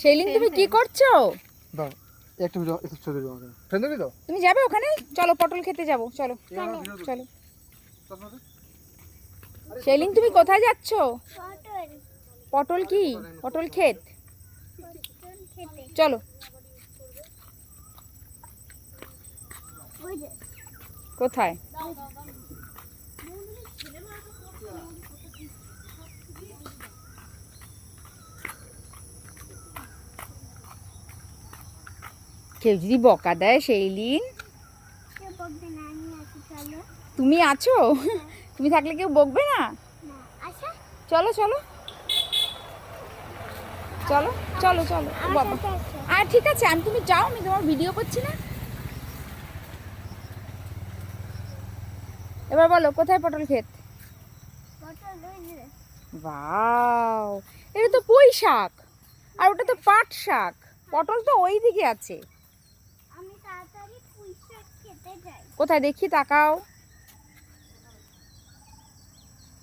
শেলিন তুমি কি করছো? দাও একটু ছবি দাও ফ্রেন্ড দিবি তো? তুমি যাবে ওখানে? চলো পটল খেতে যাবো, চলো চলো। শেলিন তুমি কোথায় যাচ্ছো? পটল কি? পটল ক্ষেত, চলো। কোথায়? কেউ যদি বকা দেয় শেলিন? তুমি আছো? তুমি থাকলে কেউ বকবে না? চলো চলো চলো চলো চলো বাবা। আর ঠিক আছে, আমি তুমি যাও, আমি তোমার ভিডিও করছি না। এবার বলো কোথায় পটল ক্ষেত? বাও, এটা তো পুঁই শাক, আর ওটা তো পাট শাক। পটল তো ওই দিকে আছে। কোথায় দেখি, তাকাও।